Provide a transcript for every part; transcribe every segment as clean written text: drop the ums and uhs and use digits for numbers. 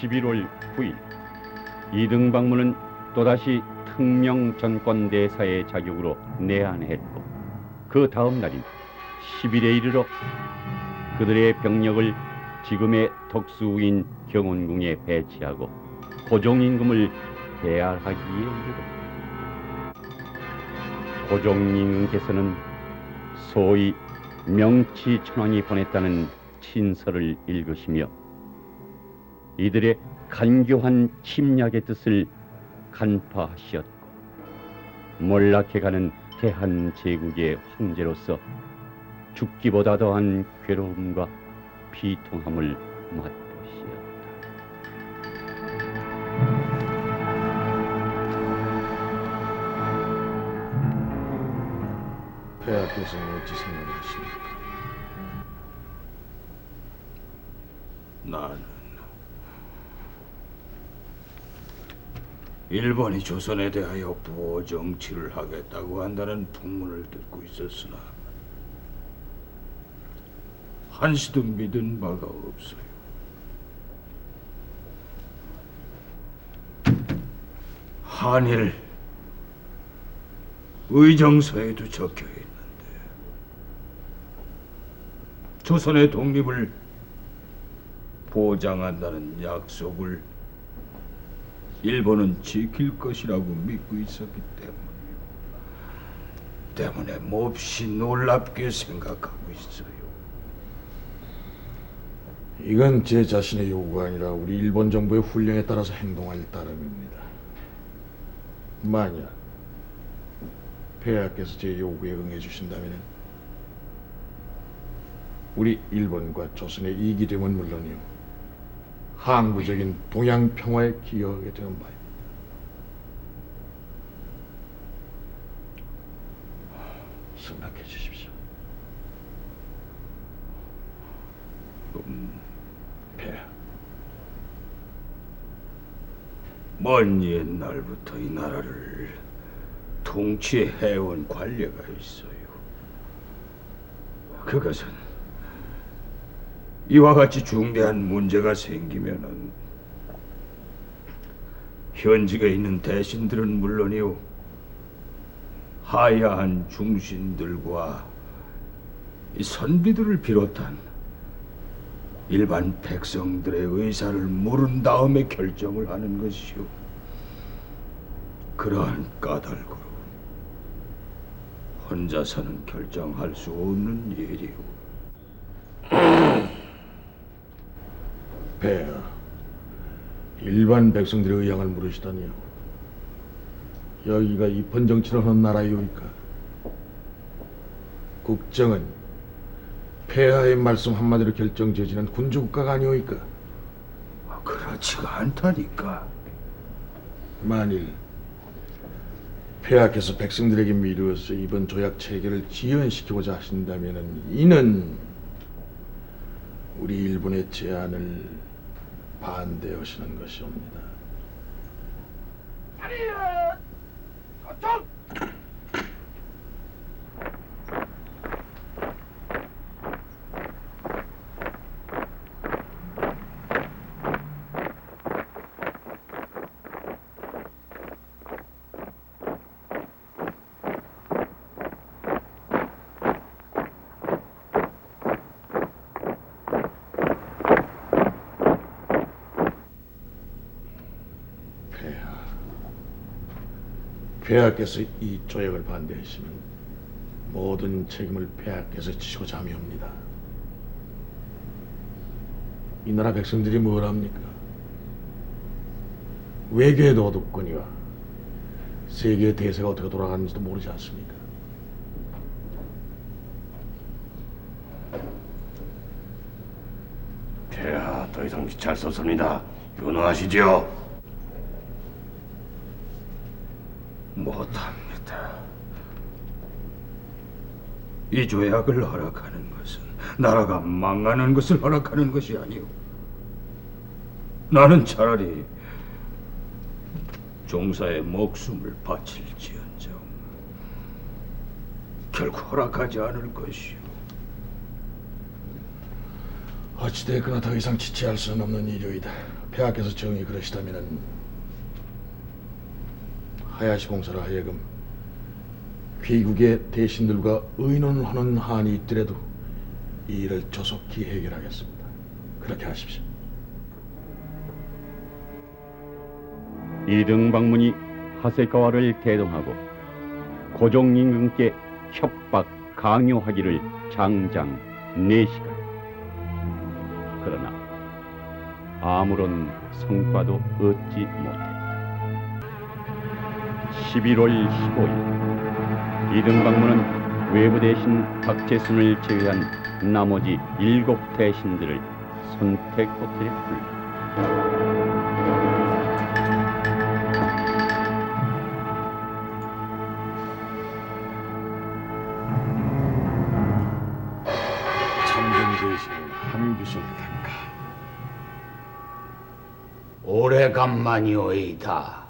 11월 9일 이등박문은 또다시 특명 전권대사의 자격으로 내한했고, 그 다음 날인 10일에 이르러 그들의 병력을 지금의 덕수인 경운궁에 배치하고 고종임금을 대할하기에 이르렀다. 고종임금께서는 소위 명치천왕이 보냈다는 친서를 읽으시며 이들의 간교한 침략의 뜻을 간파하시었고, 몰락해가는 대한제국의 황제로서 죽기보다 더한 괴로움과 비통함을 맛보시었다. 폐하께서는 어찌 생각하십니까? 나는 일본이 조선에 대하여 부호 정치를 하겠다고 한다는 풍문을 듣고 있었으나 한시도 믿은 바가 없어요. 한일 의정서에도 적혀 있는데 조선의 독립을 보장한다는 약속을 일본은 지킬 것이라고 믿고 있었기 때문에 몹시 놀랍게 생각하고 있어요. 이건 제 자신의 요구가 아니라 우리 일본 정부의 훈령에 따라서 행동할 따름입니다. 만약 폐하께서 제 요구에 응해 주신다면 우리 일본과 조선의 이익이 되면 물론이요, 항구적인 동양 평화에 기여하게 되는 바입니다. 생각해 주십시오. 폐하, 먼 옛날부터 이 나라를 통치해온 관례가 있어요. 그것은 이와 같이 중대한 문제가 생기면은 현직에 있는 대신들은 물론이요, 하야한 중신들과 이 선비들을 비롯한 일반 백성들의 의사를 물은 다음에 결정을 하는 것이요, 그러한 까닭으로 혼자서는 결정할 수 없는 일이요. 폐하, 일반 백성들의 의향을 물으시다니요. 여기가 입헌정치를 하는 나라이오니까 국정은 폐하의 말씀 한마디로 결정지어지는 군주국가가 아니오니까. 그렇지가 않다니까. 만일 폐하께서 백성들에게 미루어서 이번 조약 체결을 지연시키고자 하신다면 이는 우리 일본의 제안을 반대하시는 것이옵니다. 폐하께서 이 조약을 반대하시면 모든 책임을 폐하께서 지시고자 함이옵니다. 이 나라 백성들이 뭘 합니까? 외교의 도덕권이와 세계의 대세가 어떻게 돌아가는지도 모르지 않습니까? 폐하, 더 이상 귀찮을 수 없습니다. 윤호하시지요. 못합니다. 이 조약을 허락하는 것은 나라가 망하는 것을 허락하는 것이 아니오. 나는 차라리 종사의 목숨을 바칠지언정 결코 허락하지 않을 것이오. 어찌됐거나 더 이상 지체할 수는 없는 일요이다. 폐하께서 정이 그러시다면은 하야시 공사로 하여금 귀국의 대신들과 의논을 하는 한이 있더라도 이 일을 조속히 해결하겠습니다. 그렇게 하십시오. 이등 방문이 하세가와를 대동하고 고종 임금께 협박 강요하기를 장장 4시간. 그러나 아무런 성과도 얻지 못했다. 11월 15일 이등 방문은 외부 대신 박재순을 제외한 나머지 7대신들을 선택 호텔에 불렀다. 참전 대신 한규설 각하. 오래간만이오이다.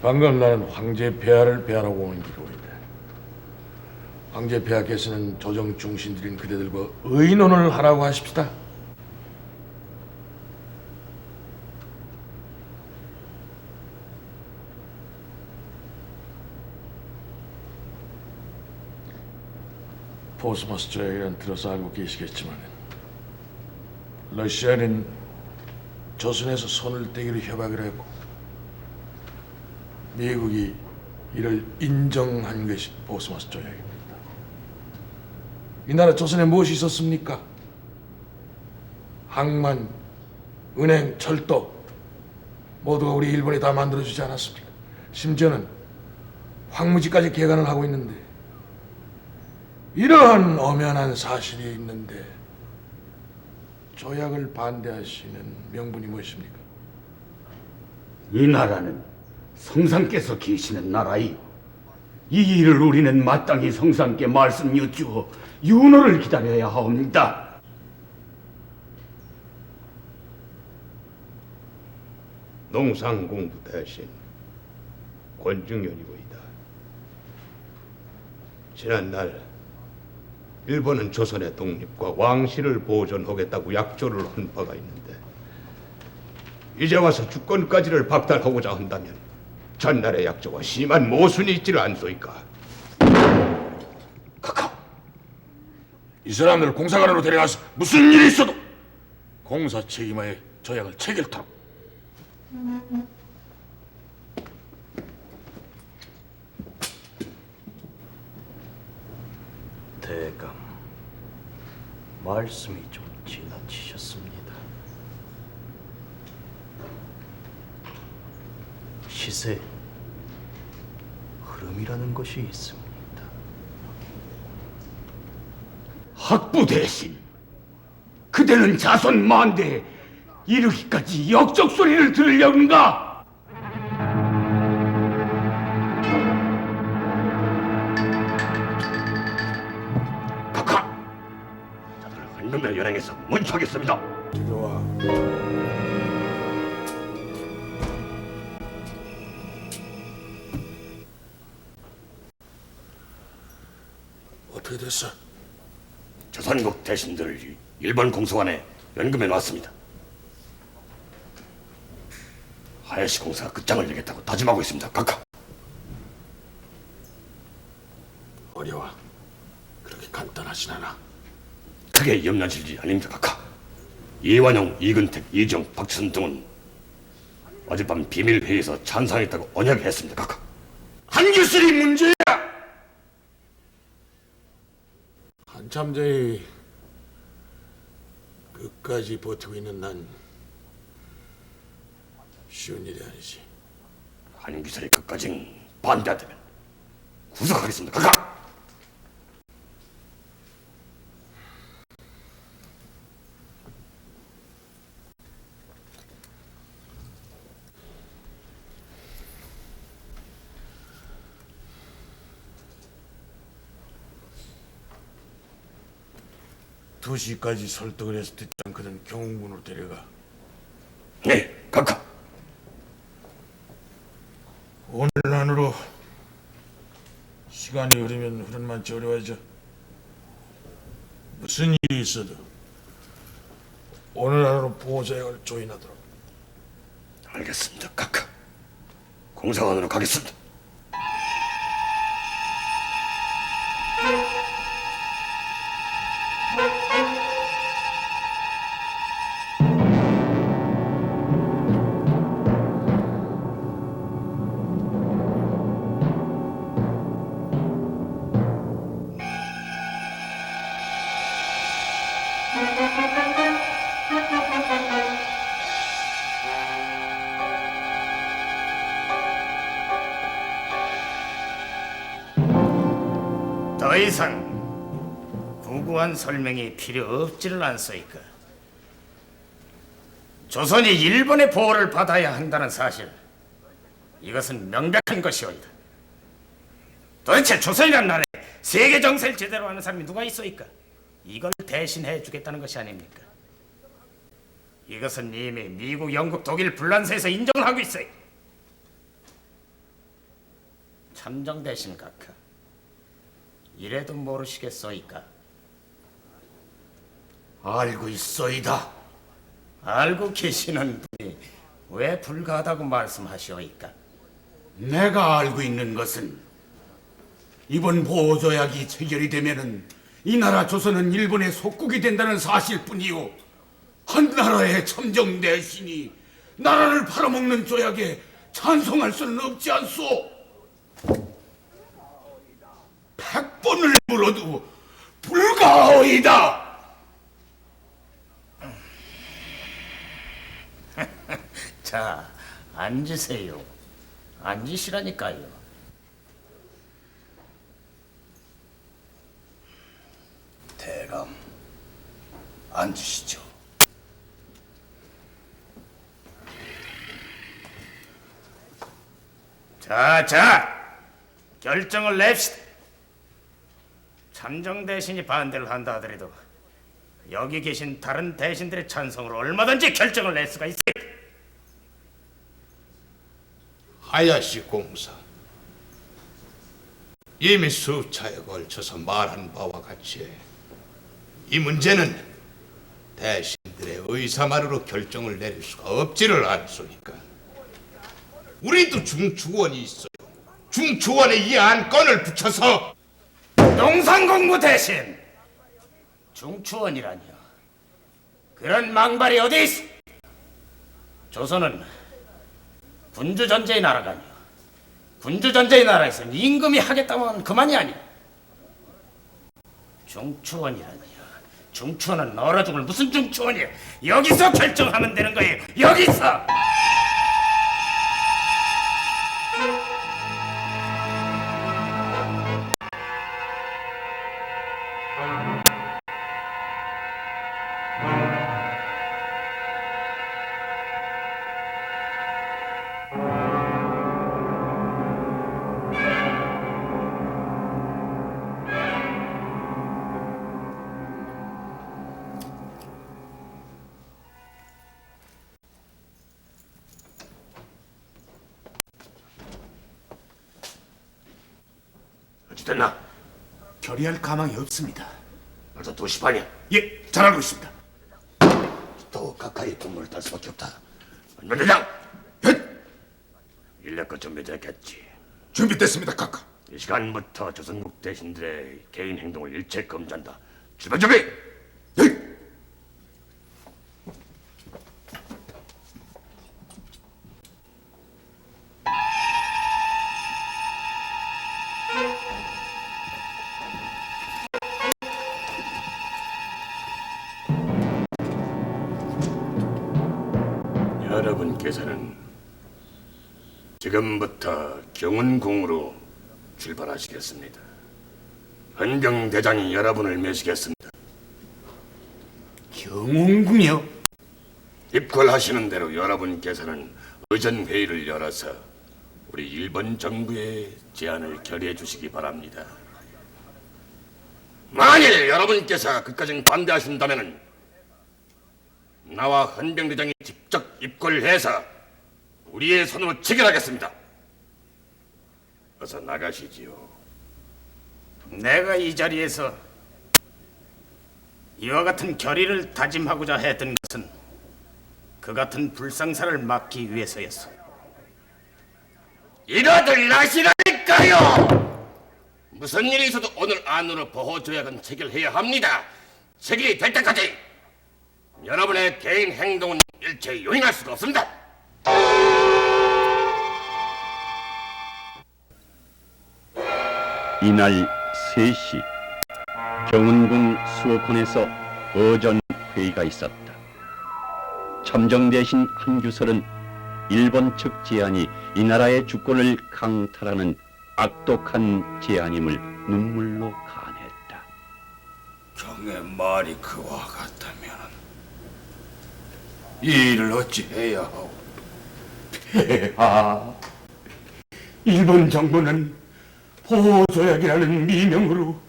방금 나는 황제 폐하를 폐하라고 온 기로이다. 황제 폐하께서는 조정 중신들인 그대들과 의논을 하라고 하십시다. 포스모스 조약이란 들어서 알고 계시겠지만 러시아는 조선에서 손을 떼기로 협약을 했고 미국이 이를 인정한 것이 포스모스 조약입니다. 이 나라 조선에 무엇이 있었습니까? 항만, 은행, 철도 모두가 우리 일본이 다 만들어주지 않았습니까? 심지어는 황무지까지 개간을 하고 있는데 이러한 엄연한 사실이 있는데 조약을 반대하시는 명분이 무엇입니까? 이 나라는 성상께서 계시는 나라이요. 이 일을 우리는 마땅히 성상께 말씀 여쭈어 윤호를 기다려야 하옵니다. 농상공부 대신 권중현이고이다. 지난날 일본은 조선의 독립과 왕실을 보존하겠다고 약조를 한 바가 있는데 이제 와서 주권까지를 박탈하고자 한다면 전날의 약조와 심한 모순이 있지를 않소이까. 카카, 이 사람들을 공사관으로 데려가서 무슨 일이 있어도 공사 책임하에 조약을 체결토록. 대감, 말씀이 좀 지나치셨습니다. 시세 흐름이라는 것이 있습니다. 학부 대신 그대는 자손 만대에 이르기까지 역적 소리를 들으려는가? 각하! 저들 한놈의 연행에서 문초하겠습니다. 들어와. 어떻게 됐어? 조선국 대신들을 일본 공사관에 연금해 놨습니다. 하야시 공사가 끝장을 내겠다고 다짐하고 있습니다. 각하. 어려워. 그렇게 간단하진 않아. 크게 염려하실 일 아닙니다. 각하. 이완용, 이근택, 이정, 박지선 등은 어젯밤 비밀회의에서 찬성했다고 언약했습니다. 각하. 한규슬이 문제야. 한참 전에 끝까지 버티고 있는 난 쉬운 일이 아니지. 한규설이 끝까지 반대한다면 구속하겠습니다. 각하. 두 시까지 설득을 해서 듣지 않거든 경운군으로 데려가. 네, 각하. 오늘 안으로 시간이 흐르면 흐른 만치 어려워져. 무슨 일이 있어도 오늘 하루 보호자역을 조인하도록. 알겠습니다, 각하. 공사관으로 가겠습니다. 더 이상 구구한 설명이 필요 없지를 않소이까. 조선이 일본의 보호를 받아야 한다는 사실, 이것은 명백한 것이오이다. 도대체 조선이란 나라에 세계 정세를 제대로 하는 사람이 누가 있소이까? 이걸 대신해 주겠다는 것이 아닙니까? 이것은 이미 미국, 영국, 독일, 불란서에서 인정을 하고 있어요. 참정 대신 각하, 이래도 모르시겠소이까? 알고 있소이다. 알고 계시는 분이 왜 불가하다고 말씀하시오이까? 내가 알고 있는 것은 이번 보호조약이 체결이 되면은 이 나라 조선은 일본의 속국이 된다는 사실뿐이요, 한 나라의 참정 대신이 나라를 팔아먹는 조약에 찬성할 수는 없지 않소. 100번을 물어도 불가하오이다. 자, 앉으세요. 앉으시라니까요. 대감, 앉으시죠. 자, 결정을 냅시다. 참정 대신이 반대를 한다 하더라도 여기 계신 다른 대신들의 찬성으로 얼마든지 결정을 낼 수가 있어요. 하야시 공사, 이미 수차에 걸쳐서 말한 바와 같이 이 문제는 대신들의 의사만으로 결정을 내릴 수가 없지를 않소니까 우리도 중추원이 있어요. 중추원에 이 안건을 붙여서 농산공부 대신 중추원이라니요. 그런 망발이 어디 있어? 조선은 군주전제의 나라가 아니요, 군주전제의 나라에서는 임금이 하겠다면 하면 그만이 아니요. 중추원이라니요. 중추원은 얼어 죽을 무슨 중추원이에요. 여기서 결정하면 되는 거예요. 여기서. 어찌됐나? 결의할 가망이 없습니다. 벌써 2시 반이야. 예, 잘 알고 있습니다. 또 가까이 분무를 딸 수밖에 없다. 안면대장, 인력거 준비됐겠지. 준비됐습니다, 각하. 이 시간부터 조선국 대신들의 개인 행동을 일체 금지한다. 출발 준비! 예. 여러분께서는 지금부터 경운궁으로 출발하시겠습니다. 헌병대장이 여러분을 모시겠습니다. 경운궁이요? 입궐하시는 대로 여러분께서는 의전회의를 열어서 우리 일본 정부의 제안을 결의해 주시기 바랍니다. 만일 여러분께서 그까지 반대하신다면 나와 헌병대장이 직접 입궐해서 우리의 손으로 체결하겠습니다. 어서 나가시지요. 내가 이 자리에서 이와 같은 결의를 다짐하고자 했던 것은 그 같은 불상사를 막기 위해서였어. 이러들 나시라니까요. 무슨 일이 있어도 오늘 안으로 보호조약은 체결해야 합니다. 체결이 될 때까지 여러분의 개인 행동은 일체 용인할 수가 없습니다. 이날 3시 경운궁 수호콘에서 어전 회의가 있었다. 첨정 대신 한규설은 일본 측 제안이 이 나라의 주권을 강탈하는 악독한 제안임을 눈물로 간했다. 경의 말이 그와 같다면 이 일을 어찌 해야 하오? 일본 정부는 보호조약이라는 미명으로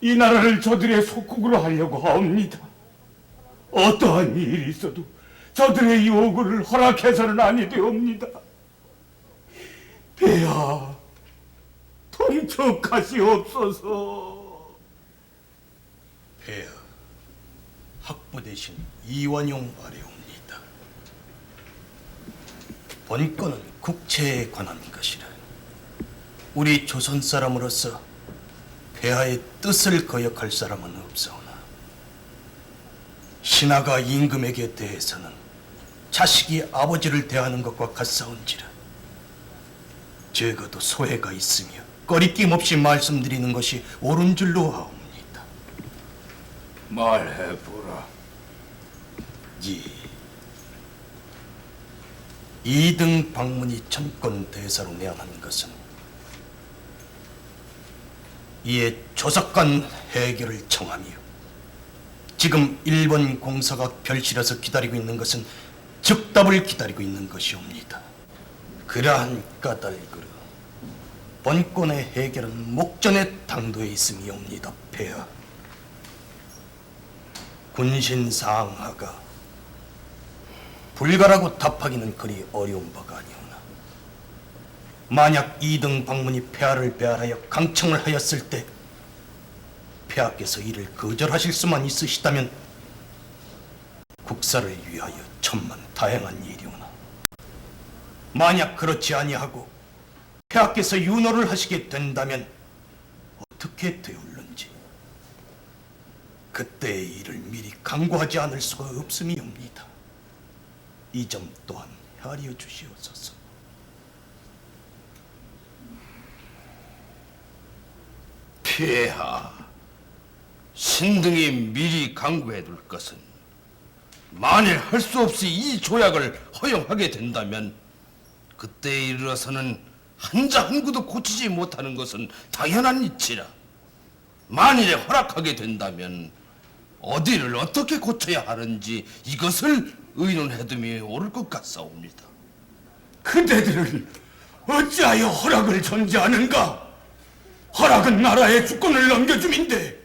이 나라를 저들의 속국으로 하려고 하옵니다. 어떠한 일이 있어도 저들의 요구를 허락해서는 아니 되옵니다. 폐하, 통촉하시옵소서. 폐하, 학부 대신 이완용 아래옵니다. 본건은 국채에 관한 것이라 우리 조선 사람으로서 폐하의 뜻을 거역할 사람은 없사오나 신하가 임금에게 대해서는 자식이 아버지를 대하는 것과 같사온지라 적어도 소회가 있으며 꺼리낌 없이 말씀드리는 것이 옳은 줄로 아옵니다. 말해보라. 예. 이등 방문이 천권 대사로 내한한 것은 이에 조사관 해결을 청하며 지금 일본 공사가 별실에서 기다리고 있는 것은 즉답을 기다리고 있는 것이옵니다. 그러한 까닭으로 본건의 해결은 목전에 당도해 있음이옵니다. 폐하. 군신상하가 불가라고 답하기는 그리 어려운 바가 아니오나 만약 이등 방문이 폐하를 배할하여 강청을 하였을 때 폐하께서 이를 거절하실 수만 있으시다면 국사를 위하여 천만 다행한 일이오나 만약 그렇지 아니하고 폐하께서 윤호를 하시게 된다면 어떻게 되올는지 그때의 일을 미리 강구하지 않을 수가 없음이옵니다. 이 점 또한 헤아려 주시옵소서. 폐하, 신등이 미리 강구해둘 것은 만일 할 수 없이 이 조약을 허용하게 된다면 그때에 이르러서는 한자 한 구도 고치지 못하는 것은 당연한 이치라. 만일에 허락하게 된다면 어디를 어떻게 고쳐야 하는지 이것을 의논해둠이 옳을 것 같사옵니다. 그대들은 어찌하여 허락을 전제하는가? 허락은 나라의 주권을 넘겨줌인데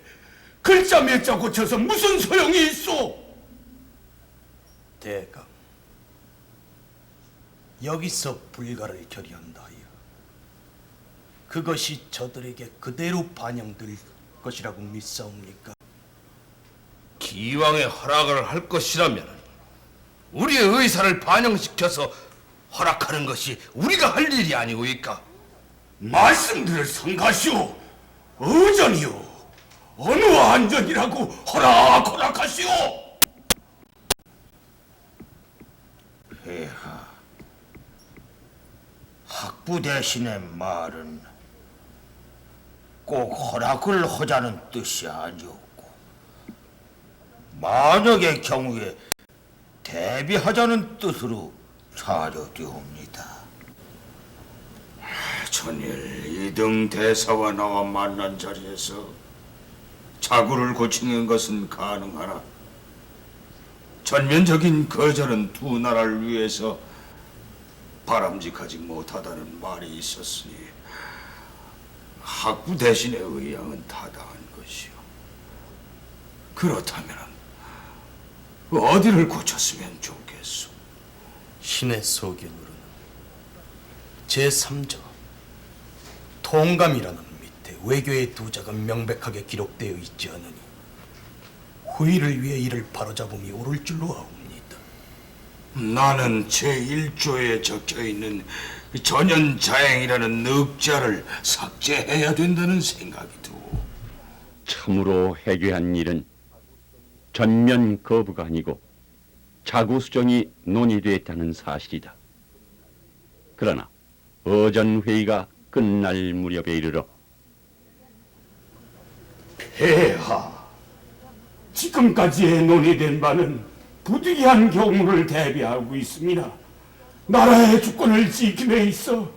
글자 몇 자 고쳐서 무슨 소용이 있소? 대강, 여기서 불가를 결의한다 하여 그것이 저들에게 그대로 반영될 것이라고 믿사옵니까? 기왕에 허락을 할 것이라면 우리의 의사를 반영시켜서 허락하는 것이 우리가 할 일이 아니오이까? 말씀들을 성가시오. 의전이요. 어느 안전이라고 허락하시오. 폐하, 학부 대신의 말은 꼭 허락을 하자는 뜻이 아니었고 만약의 경우에 대비하자는 뜻으로 자료되옵니다. 전일 이등 대사와 나와 만난 자리에서 자구를 고치는 것은 가능하나 전면적인 거절은 두 나라를 위해서 바람직하지 못하다는 말이 있었으니 학부 대신의 의향은 타당한 것이요. 그렇다면 어디를 고쳤으면 좋겠소? 신의 소견으로는 제3조 통감이라는 밑에 가운데 외교의 두자가 명백하게 기록되어 있지 않으니 후일을 위해 이를 바로잡음이 옳을 줄로 아옵니다. 나는 제1조에 적혀있는 전연자행이라는 늑자를 삭제해야 된다는 생각이 들어. 참으로 해괴한 일은 전면 거부가 아니고 자구수정이 논의됐다는 사실이다. 그러나 어전회의가 끝날 무렵에 이르러 폐하, 지금까지의 논의된 바는 부득이한 경우를 대비하고 있습니다. 나라의 주권을 지킴에 있어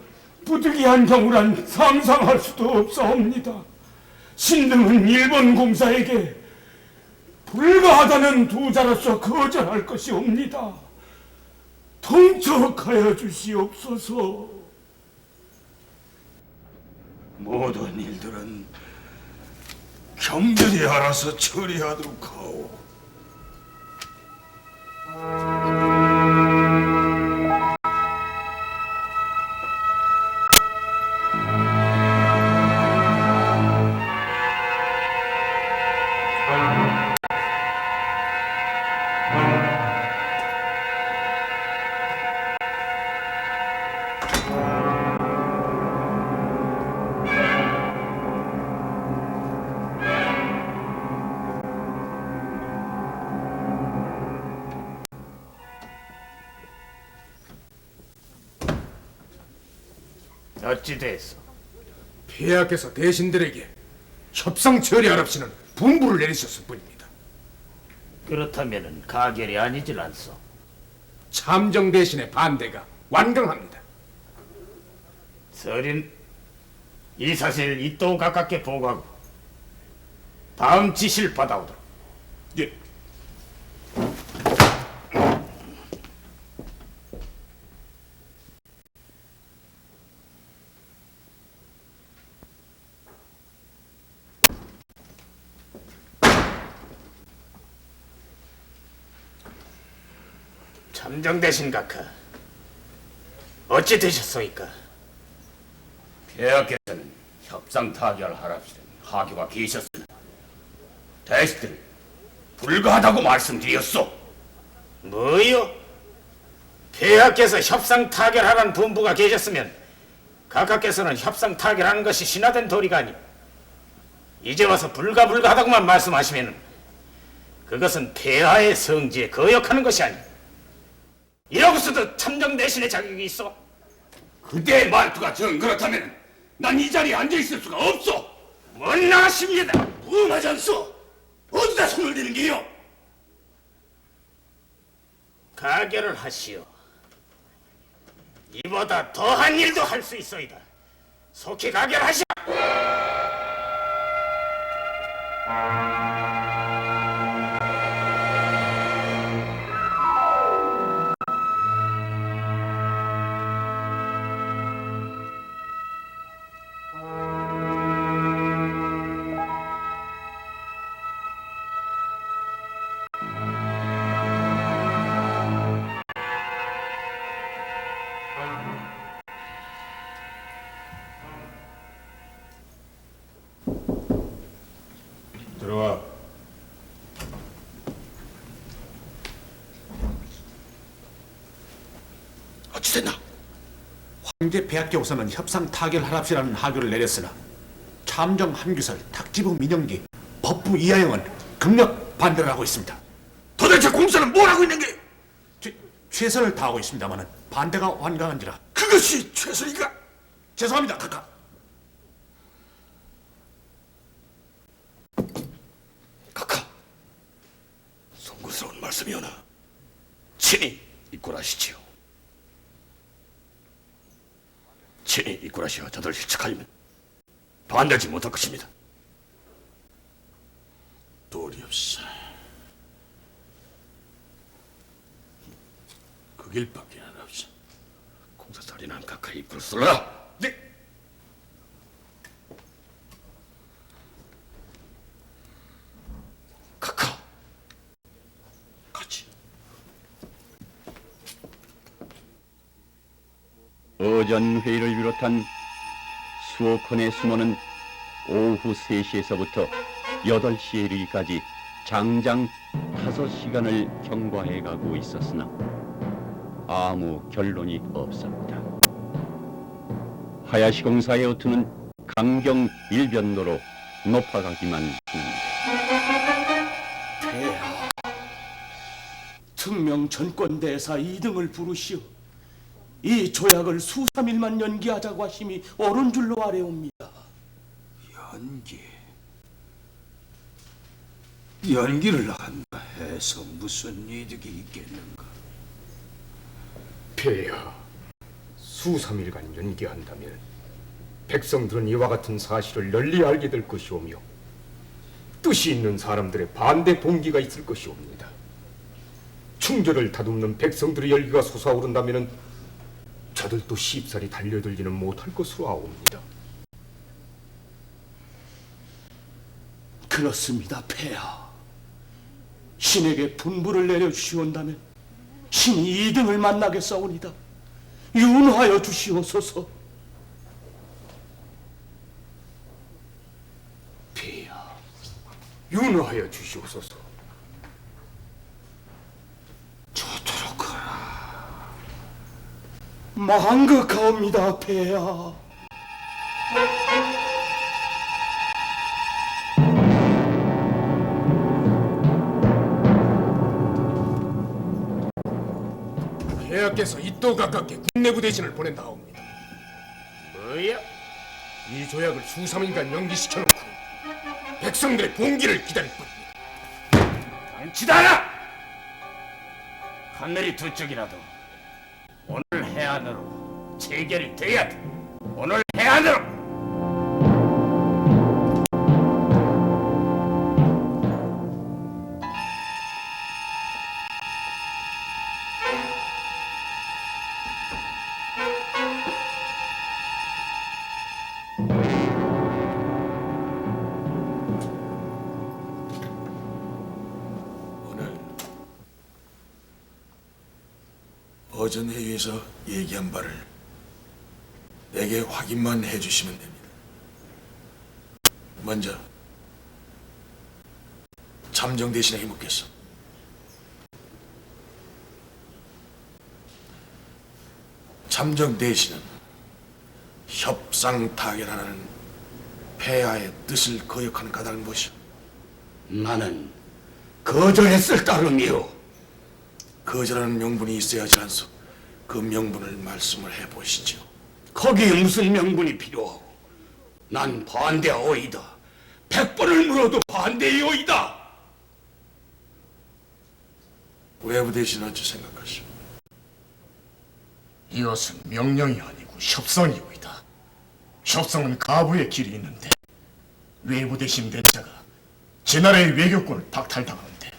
부득이한 경우란 상상할 수도 없사옵니다. 신등은 일본 공사에게 불가하다는 두자로서 거절할 것이옵니다. 통촉하여 주시옵소서. 모든 일들은 경들이 알아서 처리하도록 하오. 어찌 됐어? 폐하께서 대신들에게 협상 처리하랍시는 분부를 내리셨을 뿐입니다. 그렇다면은 가결이 아니질 않소. 참정 대신의 반대가 완강합니다. 서린 이 사실 이또 가깝게 보고하고 다음 지시를 받아오도록. 예. 참정 대신 각하, 어찌 되셨소이까? 폐하께서는 협상 타결하랍시는 하교가 계셨으나 대신들 불가하다고 말씀드렸소. 뭐요? 폐하께서 협상 타결하라는 분부가 계셨으면 각하께서는 협상 타결하는 것이 신화된 도리가 아니 이제 와서 불가하다고만 말씀하시면 그것은 폐하의 성지에 거역하는 것이 아니 이러고서도 참정 대신의 자격이 있어? 그대의 말투가 정 그렇다면 난 이 자리에 앉아있을 수가 없어. 못나가십니다. 무엄하지 않소? 어디다 손을 대는 게요? 가결을 하시오. 이보다 더한 일도 할 수 있어이다. 속히 가결하시오. 들어와. 어찌 됐나? 황제 폐하께서는 협상 타결하랍시라는 하교를 내렸으나 참정 함규설, 탁지부 민영기, 법부 이하영은 극력 반대를 하고 있습니다. 도대체 공사는 뭘 하고 있는 게? 최선을 다하고 있습니다마는 반대가 완강한지라. 그것이 최선이가? 죄송합니다, 각하. 각하, 송구스러운 말씀이오나 친히 이꼴하시지요. 친히 이꼴하시어 저들 실측하려면 반대하지 못할 것입니다. 도리 없이 그 길밖에 안 없어. 공사살인한 각하 입구를 쏠라. 네. 각하, 같이. 어전회의를 비롯한 수억 건의 수모는 오후 3시에서부터 8시에 이르기까지 장장 5시간을 경과해 가고 있었으나 아무 결론이 없었다. 하야시 공사의 어투는 강경 일변도로 높아가기만 하는데 폐하, 특명 전권대사 2등을 부르시어 이 조약을 수삼일만 연기하자고 하심이 옳은 줄로 아뢰옵니다. 연기를 한다 해서 무슨 이득이 있겠는가? 폐하, 수삼일간 연기한다면 백성들은 이와 같은 사실을 널리 알게 될 것이오며 뜻이 있는 사람들의 반대 동기가 있을 것이옵니다. 충절을 다듬는 백성들의 열기가 솟아오른다면 저들도 쉽사리 달려들지는 못할 것으로 아옵니다. 그렇습니다, 폐하. 신에게 분부를 내려주시온다면 신이 2등을 만나겠사오니다. 윤하여 주시옵소서. 폐하, 윤호하여 주시옵소서. 좋도록 하라. 망극하옵니다, 폐하. 폐하께서 이또 가깝게 국내부 대신을 보낸다옵니다. 뭐야? 이 조약을 수삼일간 연기시켜놓고 백성들의 봉기를 기다릴 뿐입니다. 안치다라! 하늘이 두 쪽이라도 오늘 해안으로 체결이 돼야 돼. 오늘 해안으로! 오전 회의에서 얘기한 바를 내게 확인만 해주시면 됩니다. 먼저 잠정 대신에게 묻겠소. 잠정 대신은 협상 타결하는 폐하의 뜻을 거역하는 까닭은 무엇이오? 나는 거절했을 따름이요. 거절하는 명분이 있어야지 않소. 그 명분을 말씀을 해보시죠. 거기에 무슨 명분이 필요하오? 난 반대하오이다. 100번을 물어도 반대이오이다. 외부 대신 어찌 생각하시오? 이것은 명령이 아니고 협상이오이다. 협상은 가부의 길이 있는데 외부 대신 대자가 제 나라의 외교권을 박탈당하는데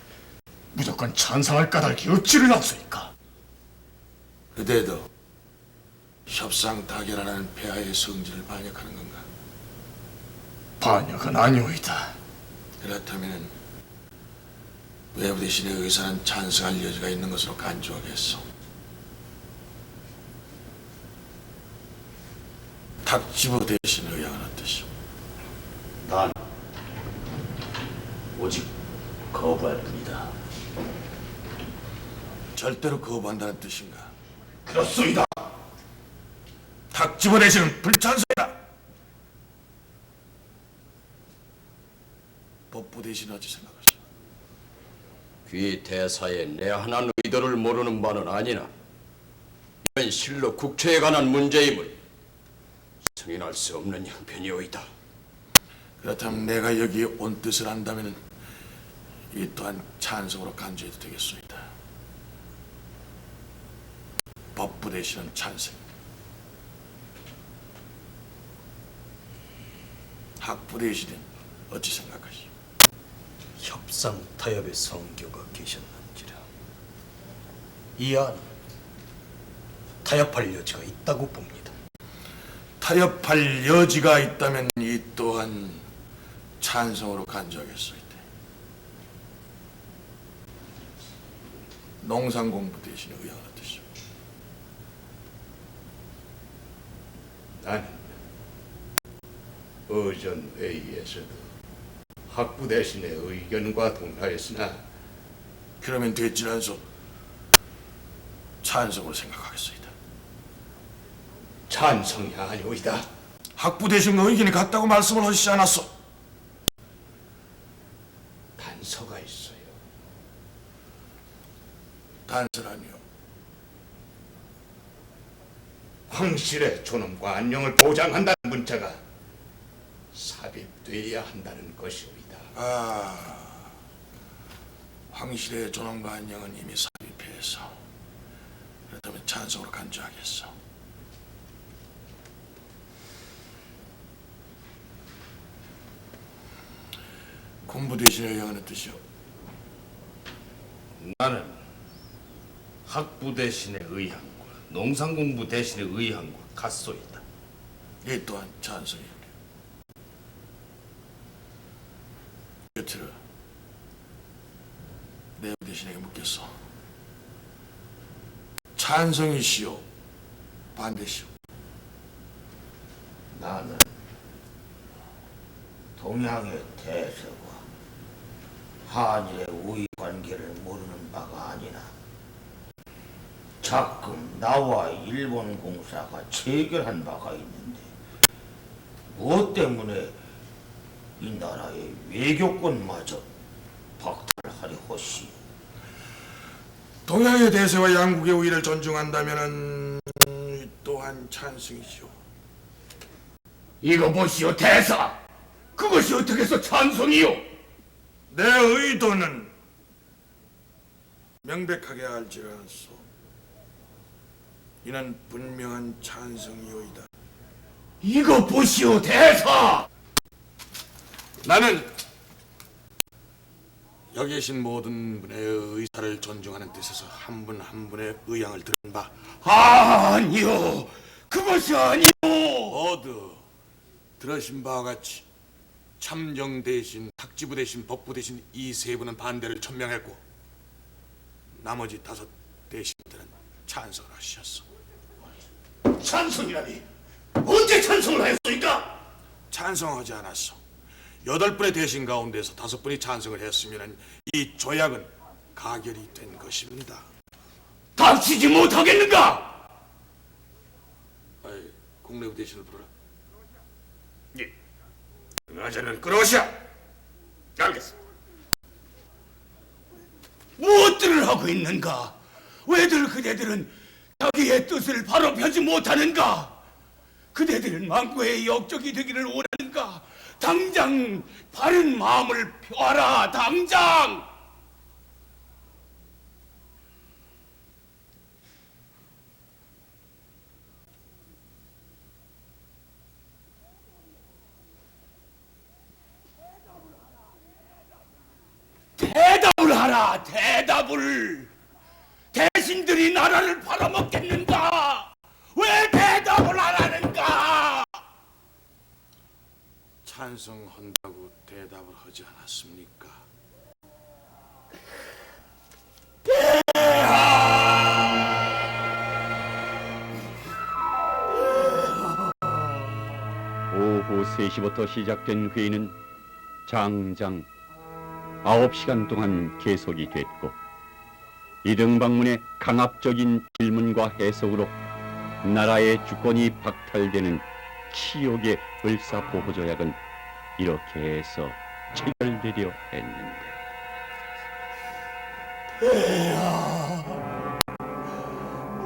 무조건 찬성할 까닭이 없지를 않소이까. 그대도 협상 타결하는 폐하의 성질을 반역하는 건가? 반역은 아니오이다. 그렇다면 외부 대신의 의사는 찬성할 여지가 있는 것으로 간주하겠소. 탁지부 대신 의향은 어떠시오? 난 오직 거부할 뿐이다. 절대로 거부한다는 뜻인가? 그렇소이다. 탁지부 대신은 불찬성이다. 법부 대신 어찌 생각하시오? 귀 대사의 내한한 의도를 모르는 바는 아니나 이건 실로 국처에 관한 문제임을 승인할 수 없는 형편이오이다. 그렇다면 내가 여기 온 뜻을 안다면 이 또한 찬성으로 간주해도 되겠소이다. 법부 대신은 찬성. 학부 대신은 어찌 생각하시오? 협상 타협의 성교가 계셨는지라. 이 안 타협할 여지가 있다고 봅니다. 타협할 여지가 있다면 이 또한 찬성으로 간주하겠소이다. 농산공부 대신에 의향은 어떠시오? 나는 어전 회의에서도 학부 대신의 의견과 동의하였으나 그러면 됐질 않소. 찬성으로 생각하겠소이다. 찬성이 아니오이다. 학부 대신과 의견이 같다고 말씀을 하시지 않았소? 단서가 있어요. 단서라니요? 황실의 존엄과 안녕을 보장한다는 문자가 삽입돼야 한다는 것이오이다. 황실의 존엄과 안녕은 이미 삽입해서 그렇다면 찬성으로 간주하겠소. 공부 대신의 의향은 뜻이오? 나는 학부 대신의 의향과 농산공부 대신의 의향과 같소이다. 이 또한 찬성이오리. 곁으로 내 대신에게 묻겠소. 찬성이시오? 반대시오? 나는 동양의 대세와 한일의 우위 관계를 모르는 바가 아니라 가끔 나와 일본 공사가 체결한 바가 있는데 무엇 때문에 이 나라의 외교권마저 박탈하려 하시? 동양의 대세와 양국의 우위를 존중한다면은 또한 찬성이시오. 이거 보시오 대사. 그것이 어떻게 해서 찬성이요? 내 의도는 명백하게 알지를 않소. 이는 분명한 찬성이오이다. 이거 보시오 대사. 나는 여기 계신 모든 분의 의사를 존중하는 뜻에서 한 분 한 분의 의향을 들은 바. 아니요. 그것이 아니요. 모두 들으신 바와 같이 참정 대신, 학지부 대신, 법부 대신 이 세 분은 반대를 천명했고 나머지 5 대신들은 찬성을 하셨소. 찬성이라니 언제 찬성을 하였습니까? 찬성하지 않았소. 8분의 대신 가운데서 5분이 찬성을 했으면 이 조약은 가결이 된 것입니다. 답시지 못하겠는가? 아이, 국내부 대신을 부르라. 예. 그나저는 끌어오시오. 알겠습니다. 무엇들을 하고 있는가? 왜들 그대들은 자기의 뜻을 바로 펴지 못하는가? 그대들은 망고의 역적이 되기를 원하는가? 당장 바른 마음을 펴라. 당장. 대답을 하라. 대답을. 대신들이 나라를 팔아먹겠는가? 왜 대답을 안 하는가? 찬성한다고 대답을 하지 않았습니까? 오후 3시부터 시작된 회의는 장장 9시간 동안 계속이 됐고 이등방문의 강압적인 질문과 해석으로 나라의 주권이 박탈되는 치욕의 을사보호조약은 이렇게 해서 체결되려 했는데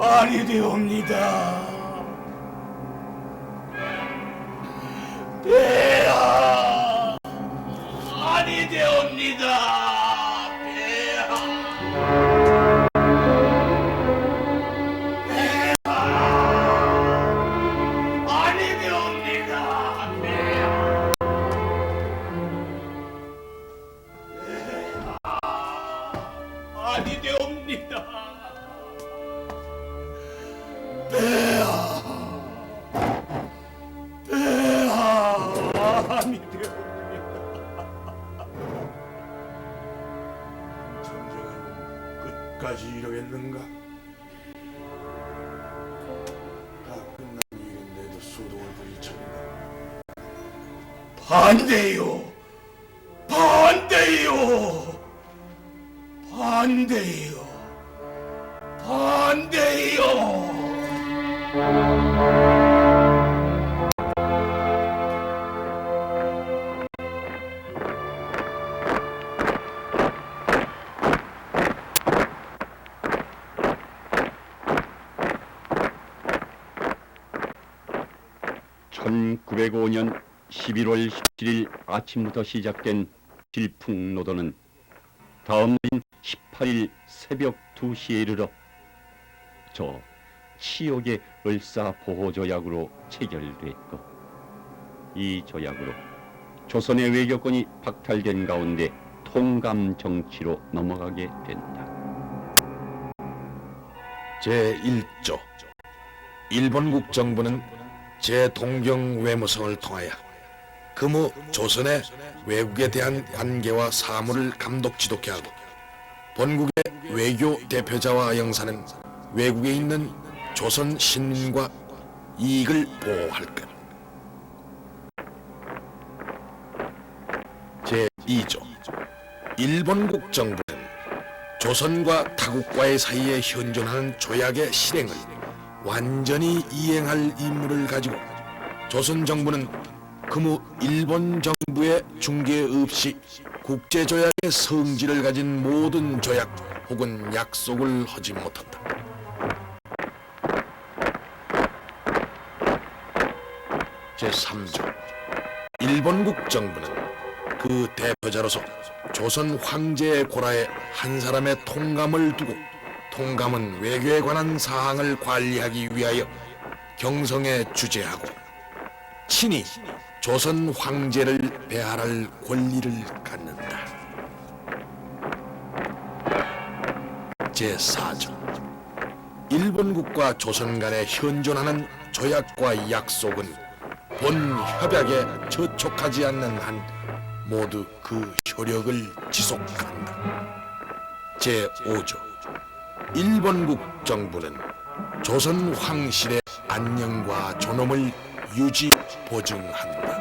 아니 되옵니다. 폐하 아니 되옵니다. 폐하 아니 되옵니다. 아니 되옵니다. 아니 되옵니다. 전쟁은 끝까지 이러겠는가? 다 끝난 일인데도 소동을 부릴 참인가? 반대요. 반대요. 반대요. 반대요. 1905년 11월 17일 아침부터 시작된 질풍노도는 다음 날인 18일 새벽 2시에 이르러 저 치욕의 을사보호조약으로 체결됐고, 이 조약으로 조선의 외교권이 박탈된 가운데 통감 정치로 넘어가게 된다. 제1조 일본 국정부는 제동경 외무성을 통하여 금우 조선의 외국에 대한 관계와 사무를 감독 지독케 하고, 본국의 외교 대표자와 영사는 외국에 있는 조선 신민과 이익을 보호할 것. 제2조 일본 국정부는 조선과 타국과의 사이에 현존하는 조약의 실행을 완전히 이행할 임무를 가지고, 조선 정부는 금우 일본 정부의 중개 없이 국제조약의 성질을 가진 모든 조약 혹은 약속을 하지 못한다. 제3조 일본국 정부는 그 대표자로서 조선 황제의 고라에 한 사람의 통감을 두고, 통감은 외교에 관한 사항을 관리하기 위하여 경성에 주재하고 친히 조선 황제를 배할할 권리를 갖는다. 제4조 일본국과 조선 간에 현존하는 조약과 약속은 본 협약에 저촉하지 않는 한 모두 그 효력을 지속한다. 제5조 일본국 정부는 조선 황실의 안녕과 존엄을 유지 보증한다.